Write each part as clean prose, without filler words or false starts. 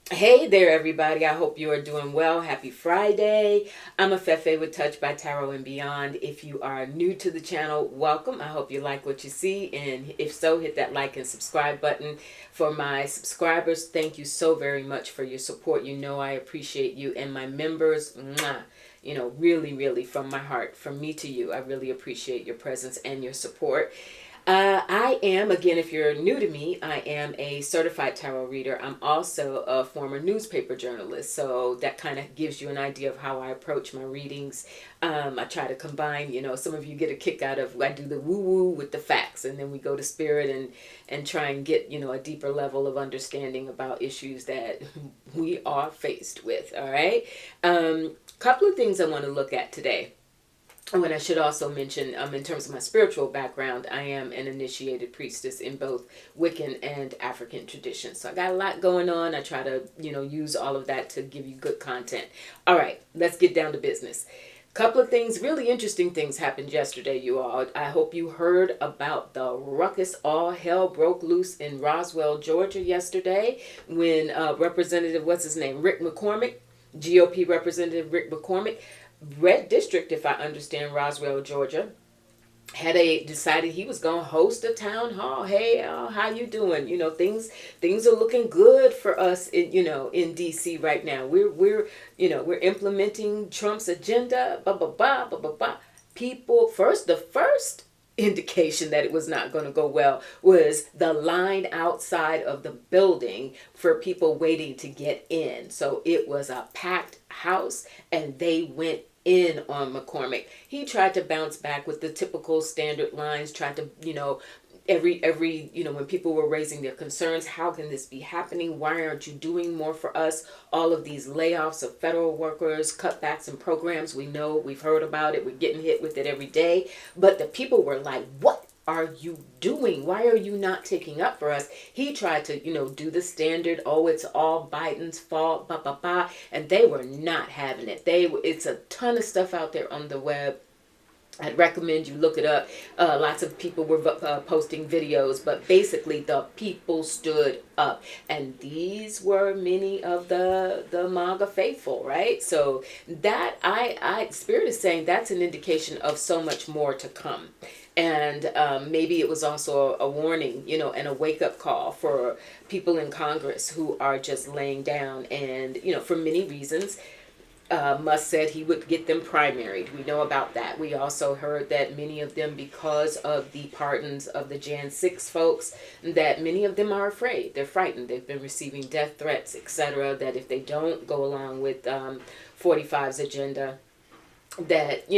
Hey there, everybody. I hope you are doing well. Happy Friday. I'm Afefe with Touch by Tarot and Beyond. If you are new to the channel, welcome. I hope you like what you see. And if so, hit that like and subscribe button. For my subscribers, thank you so very much for your support. You know I appreciate you. And my members, mwah, really, really from my heart, from me to you, I really appreciate your presence and your support. I am, again, if you're new to me, I am a certified tarot reader. I'm also a former newspaper journalist, so that kind of gives you an idea of how I approach my readings. I try to combine, some of you get a kick out of, I do the woo-woo with the facts, and then we go to spirit and try and get, a deeper level of understanding about issues that we are faced with, all right? Couple of things I want to look at today. When I should also mention, in terms of my spiritual background, I am an initiated priestess in both Wiccan and African traditions. So I got a lot going on. I try to, use all of that to give you good content. All right, let's get down to business. Couple of things, really interesting things happened yesterday, you all. I hope you heard about the ruckus. All hell broke loose in Roswell, Georgia yesterday when Representative, what's his name, Rick McCormick, GOP Representative Rick McCormick, Red District, if I understand, Roswell, Georgia, decided he was going to host a town hall. Hey, how you doing? Things are looking good for us in DC right now. We're implementing Trump's agenda. Blah blah blah blah blah blah. The first indication that it was not going to go well was the line outside of the building for people waiting to get in. So it was a packed house and they went in on McCormick. He tried to bounce back with the typical standard lines, tried to, every when people were raising their concerns, how can this be happening? Why aren't you doing more for us? All of these layoffs of federal workers, cutbacks in programs, we've heard about it, we're getting hit with it every day. But the people were like, what are you doing? Why are you not taking up for us? He tried to, do the standard, oh, it's all Biden's fault, blah, blah, blah. And they were not having it. It's a ton of stuff out there on the web. I'd recommend you look it up. Lots of people were posting videos, but basically the people stood up. And these were many of the MAGA faithful, right? So that, Spirit is saying that's an indication of so much more to come. And maybe it was also a warning, and a wake-up call for people in Congress who are just laying down. And, for many reasons, Musk said he would get them primaried. We know about that. We also heard that many of them, because of the pardons of the Jan 6 folks, that many of them are afraid. They're frightened. They've been receiving death threats, etc., that if they don't go along with 45's agenda, that,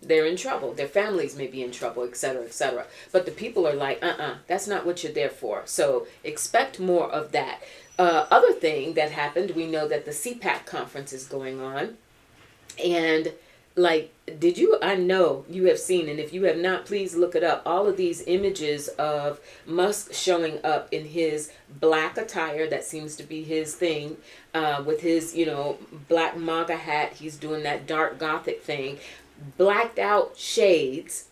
they're in trouble. Their families may be in trouble, etc., etc. But the people are like, that's not what you're there for. So expect more of that. Other thing that happened, we know that the CPAC conference is going on. And I know you have seen, and if you have not, please look it up, all of these images of Musk showing up in his black attire, that seems to be his thing, with his, black MAGA hat. He's doing that dark gothic thing, blacked out shades,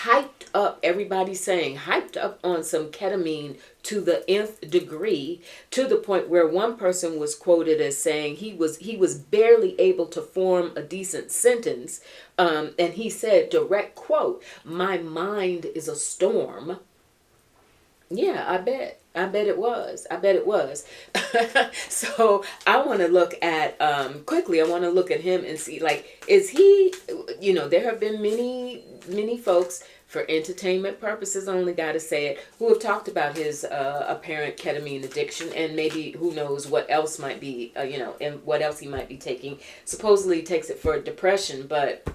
hyped up, everybody's saying, hyped up on some ketamine to the nth degree, to the point where one person was quoted as saying he was barely able to form a decent sentence. And he said, direct quote, "My mind is a storm." Yeah, I bet. I bet it was. I bet it was. So I want to look at, quickly, I want to look at him and see, is he, there have been many folks, for entertainment purposes, only got to say it, who have talked about his apparent ketamine addiction, and maybe who knows what else might be, and what else he might be taking. Supposedly he takes it for depression, but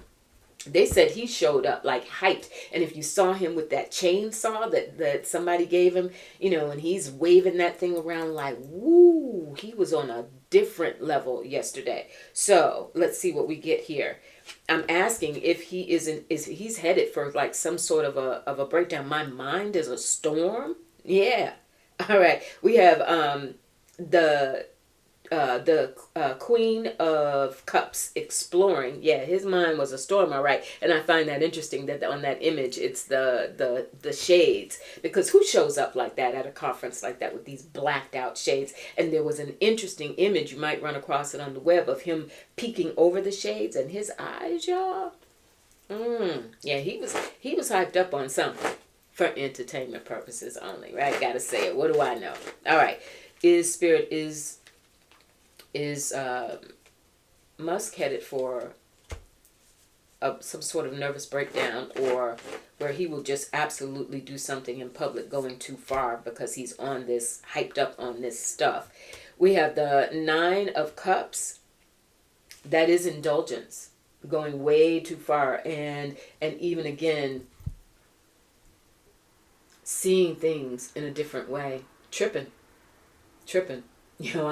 they said he showed up like hyped. And if you saw him with that chainsaw that somebody gave him, and he's waving that thing around like, woo, he was on a different level yesterday. So let's see what we get here. I'm asking if he's headed for like some sort of a breakdown. My mind is a storm. Yeah. All right. We have the Queen of Cups exploring. Yeah, his mind was a storm, all right. And I find that interesting that on that image, it's the shades. Because who shows up like that at a conference like that with these blacked out shades? And there was an interesting image, you might run across it on the web, of him peeking over the shades and his eyes, y'all. Yeah, he was hyped up on something for entertainment purposes only, right? Gotta say it. What do I know? All right. Is Musk headed for some sort of nervous breakdown, or where he will just absolutely do something in public going too far because he's on this, hyped up on this stuff? We have the 9 of Cups. That is indulgence, going way too far, and even again seeing things in a different way, tripping. You know,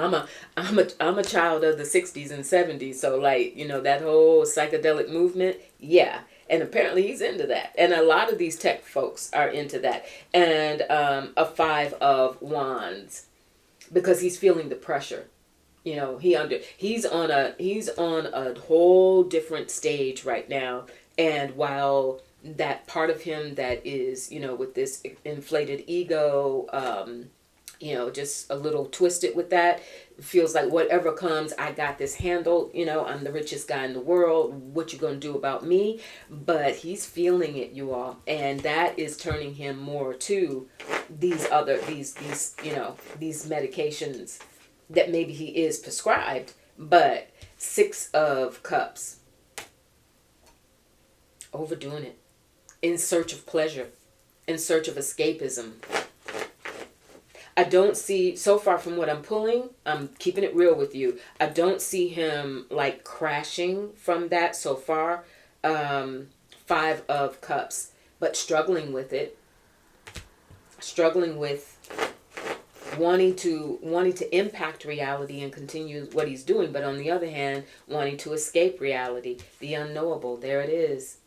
I'm a child of the 60s and 70s, so like, you know, that whole psychedelic movement, yeah. And apparently he's into that. And a lot of these tech folks are into that. And a 5 of Wands, because he's feeling the pressure. You know, he's on a whole different stage right now. And while that part of him that is, you know, with this inflated ego, you know, just a little twisted with that, feels like whatever comes, I got this handled. You know, I'm the richest guy in the world. What you gonna do about me? But he's feeling it, you all, and that is turning him more to these you know, these medications that maybe he is prescribed. But 6 of Cups, overdoing it, in search of pleasure, in search of escapism. I don't see, so far from what I'm pulling, I'm keeping it real with you, I don't see him like crashing from that so far. 5 of Cups, but struggling with it, struggling with wanting to impact reality and continue what he's doing, but on the other hand, wanting to escape reality, the unknowable. There it is.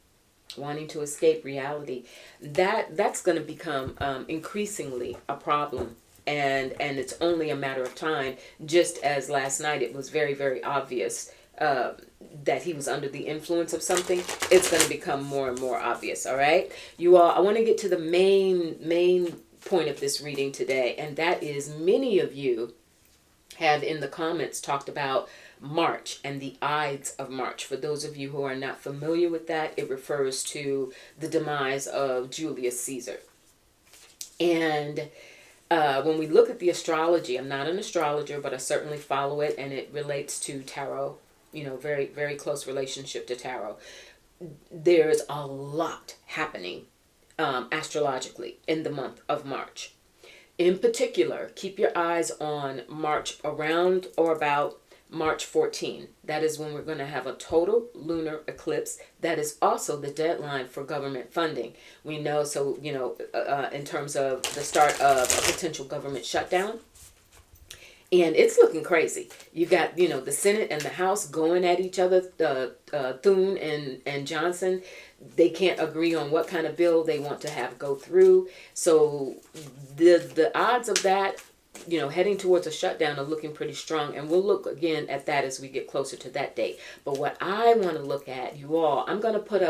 Wanting to escape reality. That's going to become increasingly a problem. And it's only a matter of time. Just as last night it was very, very obvious that he was under the influence of something, it's going to become more and more obvious. All right, you all, I want to get to the main point of this reading today, and that is, many of you have in the comments talked about March and the Ides of March. For those of you who are not familiar with that, it refers to the demise of Julius Caesar. And when we look at the astrology, I'm not an astrologer, but I certainly follow it, and it relates to tarot, you know, very, very close relationship to tarot. There's a lot happening astrologically in the month of March. In particular, keep your eyes on March, around or about March 14. That is when we're going to have a total lunar eclipse. That is also the deadline for government funding. We know, so, you know, in terms of the start of a potential government shutdown. And it's looking crazy. You got, you know, the Senate and the House going at each other, Thune and Johnson. They can't agree on what kind of bill they want to have go through. So the odds of that, you know, heading towards a shutdown are looking pretty strong. And we'll look again at that as we get closer to that date. But what I want to look at, you all, I'm going to put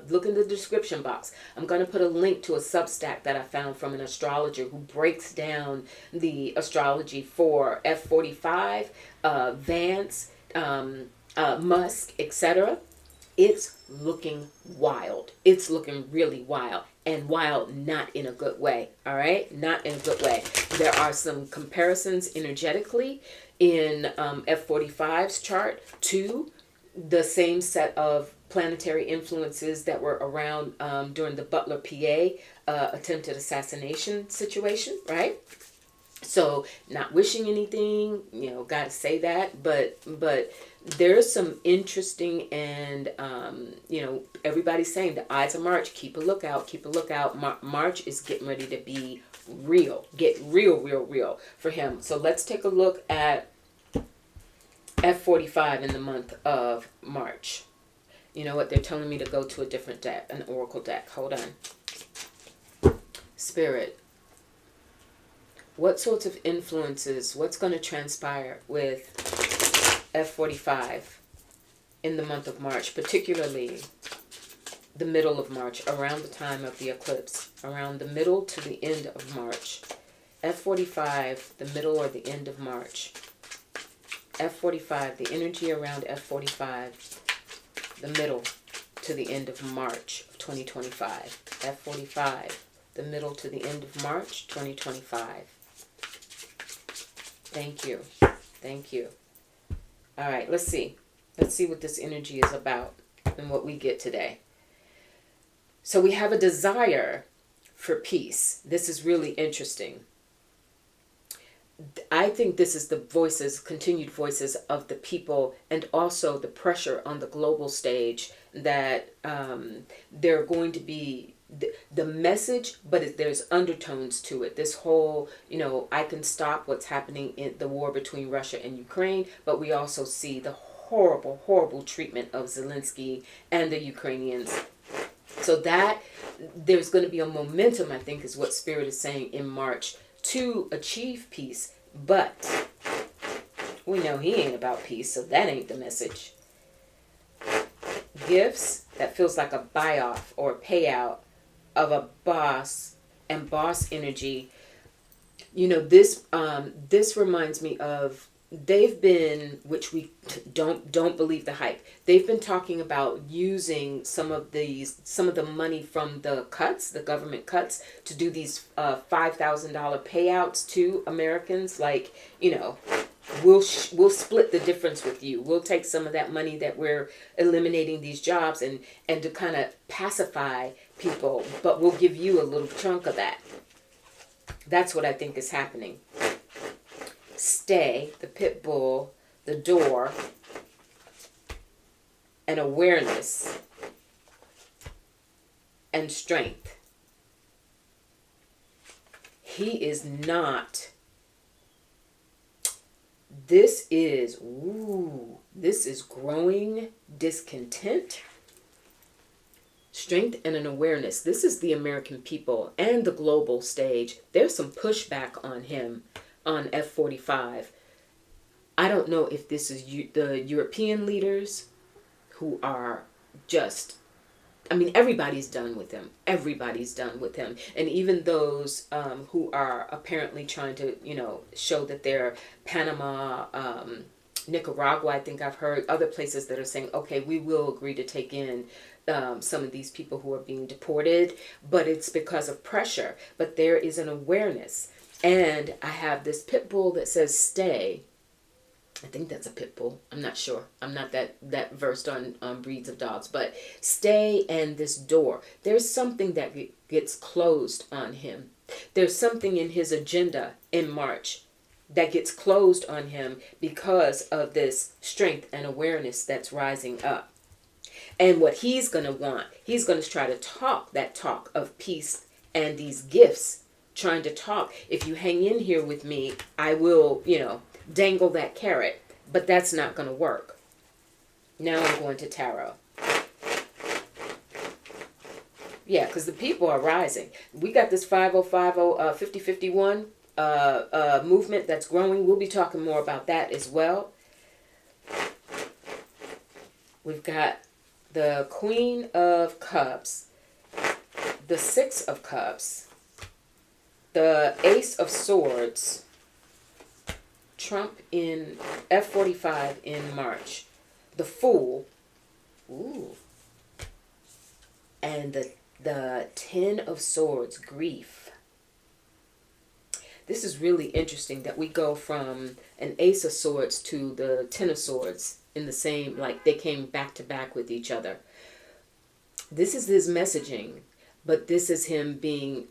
look in the description box. I'm going to put a link to a Substack that I found from an astrologer who breaks down the astrology for F45, Vance, Musk, etc. It's looking wild. It's looking really wild. And wild not in a good way. All right? Not in a good way. There are some comparisons energetically in F45's chart to the same set of planetary influences that were around during the Butler, PA attempted assassination situation, right? So, not wishing anything, you know, gotta say that, but there's some interesting, and you know, everybody's saying the Ides of March, keep a lookout, keep a lookout. March is getting ready to be real, get real for him. So let's take a look at F45 in the month of March. You know what? They're telling me to go to a different deck, an oracle deck. Hold on. Spirit. What sorts of influences, what's going to transpire with F45 in the month of March, particularly the middle of March, around the time of the eclipse, around the middle to the end of March. F45, the middle or the end of March. F45, the energy around F45, the middle to the end of March of 2025. F45, the middle to the end of March 2025. Thank you. Thank you. All right, let's see. Let's see what this energy is about and what we get today. So we have a desire for peace. This is really interesting. I think this is the voices, continued voices of the people, and also the pressure on the global stage that they're going to be the message, but there's undertones to it. This whole, I can stop what's happening in the war between Russia and Ukraine, but we also see the horrible, horrible treatment of Zelensky and the Ukrainians. So that there's going to be a momentum, I think, is what Spirit is saying in March to achieve peace. But we know he ain't about peace, so that ain't the message. Gifts, that feels like a buy-off or a payout of a boss and boss energy. This reminds me of, they've been, which we don't believe the hype. They've been talking about using some of the money from the cuts, the government cuts, to do these $5,000 payouts to Americans. Like, we'll split the difference with you. We'll take some of that money that we're eliminating these jobs and to kind of pacify people, but we'll give you a little chunk of that. That's what I think is happening. Stay, the pit bull, the door, and awareness and strength. He is not. This is growing discontent. Strength and an awareness. This is the American people and the global stage. There's some pushback on him on F45. I don't know if this is the European leaders who are just, everybody's done with him. Everybody's done with him. And even those who are apparently trying to, show that they're Panama, Nicaragua, I think I've heard other places that are saying, okay, we will agree to take in some of these people who are being deported, but it's because of pressure. But there is an awareness. And I have this pit bull that says stay. I think that's a pit bull. I'm not sure. I'm not that versed on breeds of dogs. But stay and this door. There's something that gets closed on him. There's something in his agenda in March that gets closed on him because of this strength and awareness that's rising up. And what he's going to want, he's going to try to talk that talk of peace and these gifts, trying to talk. If you hang in here with me, I will, dangle that carrot. But that's not going to work. Now I'm going to tarot. Yeah, because the people are rising. We got this 5050, 5051 movement that's growing. We'll be talking more about that as well. We've got the Queen of Cups, the Six of Cups, the Ace of Swords, Trump in F45 in March, the Fool, and the Ten of Swords, grief. This is really interesting that we go from an Ace of Swords to the Ten of Swords in the same, like they came back to back with each other. This is his messaging, but this is him being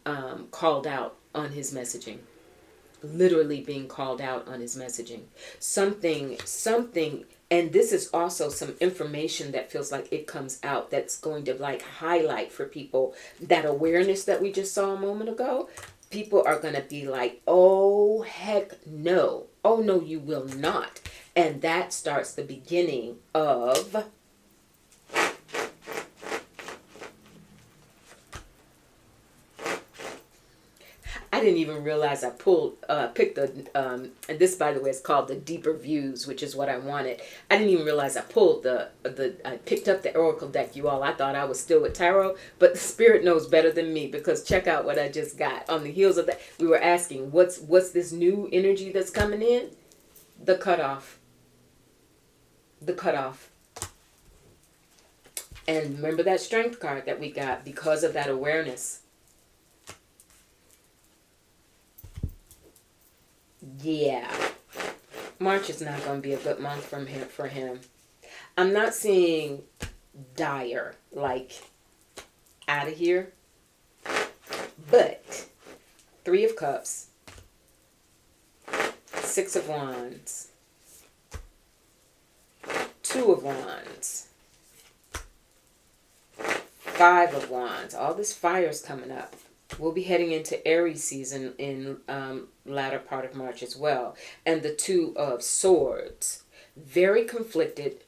called out on his messaging. Literally being called out on his messaging. Something, and this is also some information that feels like it comes out that's going to like highlight for people that awareness that we just saw a moment ago. People are going to be like, oh, heck no. Oh, no, you will not. And that starts the beginning of I didn't even realize I picked the, and this, by the way, is called the Deeper Views, which is what I wanted. I didn't even realize I pulled I picked up the Oracle deck, you all. I thought I was still with Tarot, but the Spirit knows better than me, because check out what I just got. On the heels of that, we were asking, what's this new energy that's coming in? The cutoff. The cutoff. And remember that Strength card that we got because of that awareness. Yeah, March is not going to be a good month for him. I'm not seeing dire, like out of here, but 3 of Cups, 6 of Wands, 2 of Wands, 5 of Wands. All this fire's coming up. We'll be heading into Aries season in latter part of March as well. And the 2 of Swords. Very conflicted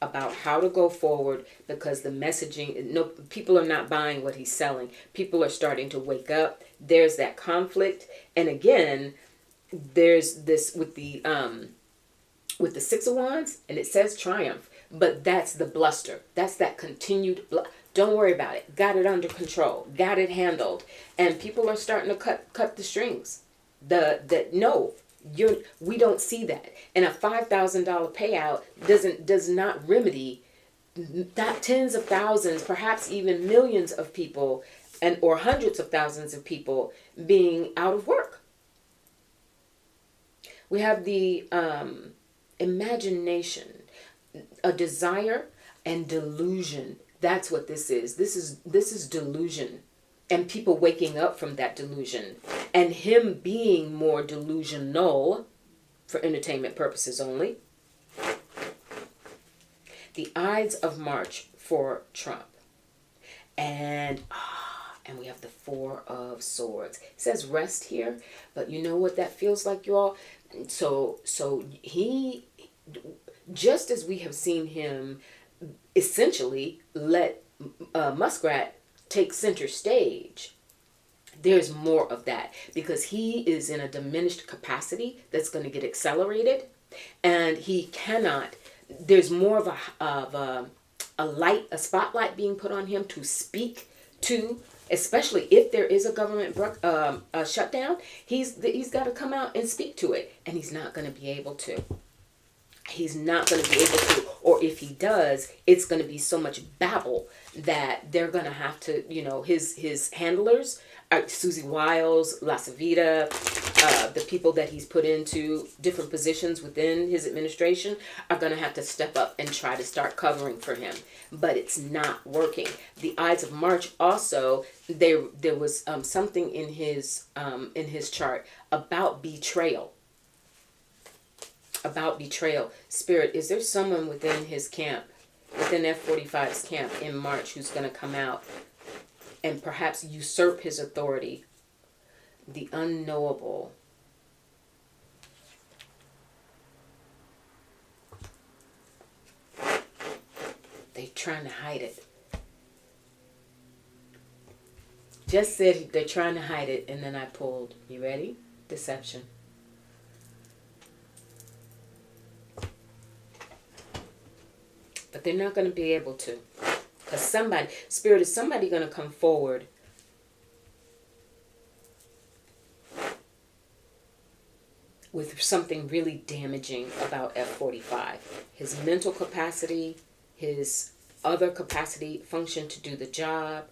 about how to go forward, because the messaging, no, people are not buying what he's selling. People are starting to wake up. There's that conflict. And again, there's this with the 6 of Wands, and it says triumph, but that's the bluster. That's that continued don't worry about it. Got it under control. Got it handled. And people are starting to cut the strings. We don't see that. And a $5,000 payout does not remedy that tens of thousands, perhaps even millions of people, or hundreds of thousands of people being out of work. We have the imagination, a desire, and delusion. That's what this is. This is delusion, and people waking up from that delusion, and him being more delusional for entertainment purposes only. The Ides of March for Trump, and we have the 4 of Swords. It says rest here, but you know what that feels like, you all. So he, just as we have seen him essentially let Muskrat take center stage, there's more of that, because he is in a diminished capacity that's going to get accelerated, and he cannot. There's more of a spotlight being put on him to speak to, especially if there is a government shutdown. He's got to come out and speak to it, and he's not going to be able to. He's not going to be able to, or if he does, it's going to be so much babble that they're going to have to, his handlers, Susie Wiles, La Savita, the people that he's put into different positions within his administration are going to have to step up and try to start covering for him. But it's not working. The Ides of March also, there was something in his chart about betrayal. About betrayal. Spirit, is there someone within his camp, within F45's camp in March, who's going to come out and perhaps usurp his authority? The unknowable. They're trying to hide it. Just said they're trying to hide it, and then I pulled. You ready? Deception. But they're not going to be able to. Because Spirit, is somebody going to come forward with something really damaging about F45. His mental capacity, his other capacity, function to do the job.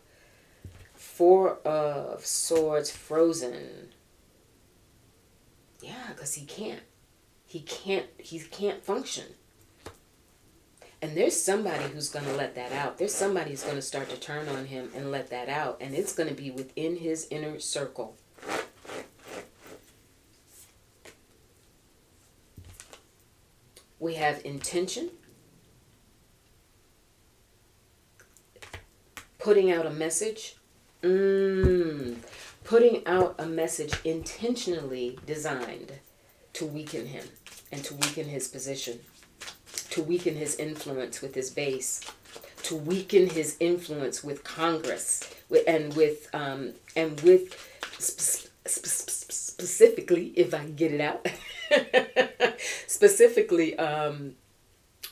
4 of Swords frozen. Yeah, because he can't function. And there's somebody who's going to let that out. There's somebody who's going to start to turn on him and let that out. And it's going to be within his inner circle. We have intention. Putting out a message. Putting out a message intentionally designed to weaken him and to weaken his position. To weaken his influence with his base, to weaken his influence with Congress, and with specifically, if I can get it out, specifically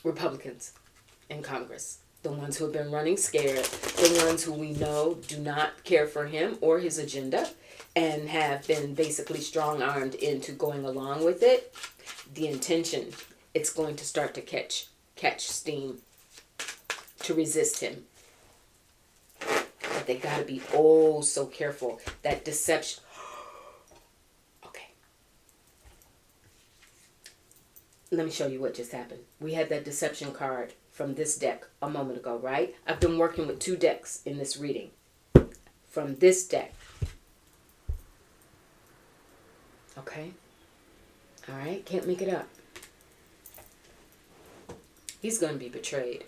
Republicans in Congress. The ones who have been running scared, the ones who we know do not care for him or his agenda and have been basically strong-armed into going along with it. The intention, it's going to start to catch steam to resist him. But they got to be oh so careful. That deception. Okay. Let me show you what just happened. We had that deception card from this deck a moment ago, right? I've been working with 2 decks in this reading. From this deck. Okay? All right? Can't make it up. He's going to be betrayed.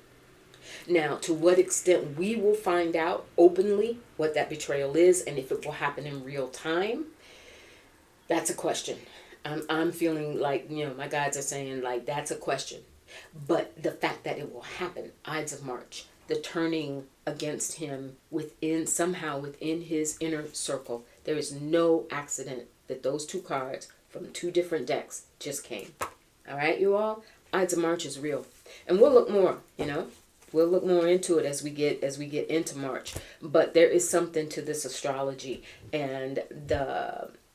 Now, to what extent we will find out openly what that betrayal is and if it will happen in real time, that's a question. I'm feeling like, my guides are saying like that's a question. But the fact that it will happen, Ides of March, the turning against him somehow within his inner circle, there is no accident that those 2 cards from 2 different decks just came. All right, you all? Ides of March is real. And we'll look more, We'll look more into it as we get into March. But there is something to this astrology, and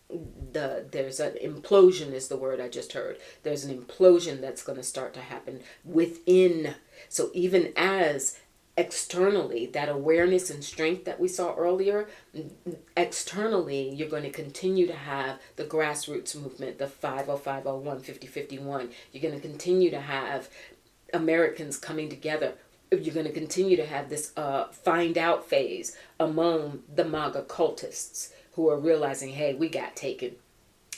there's an implosion is the word I just heard. There's an implosion that's going to start to happen within. So even as externally, that awareness and strength that we saw earlier, externally, you're going to continue to have the grassroots movement, the 50501, 5051. You're going to continue to have Americans coming together. You're going to continue to have this find out phase among the MAGA cultists who are realizing, hey, we got taken.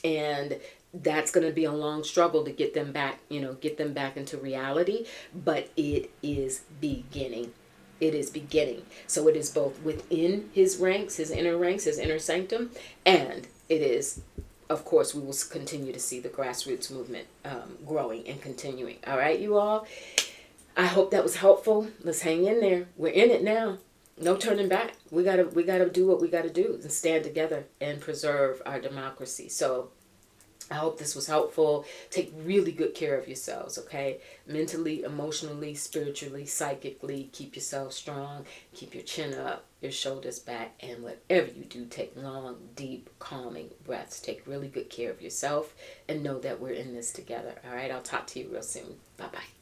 And that's going to be a long struggle to get them back, get them back into reality. But it is beginning. It is beginning. So it is both within his ranks, his inner sanctum, and it is, of course, we will continue to see the grassroots movement growing and continuing. All right, you all? I hope that was helpful. Let's hang in there. We're in it now. No turning back. We gotta do what we gotta do and stand together and preserve our democracy. So I hope this was helpful. Take really good care of yourselves, okay? Mentally, emotionally, spiritually, psychically. Keep yourself strong. Keep your chin up, your shoulders back, and whatever you do, take long, deep, calming breaths. Take really good care of yourself and know that we're in this together, all right? I'll talk to you real soon. Bye-bye.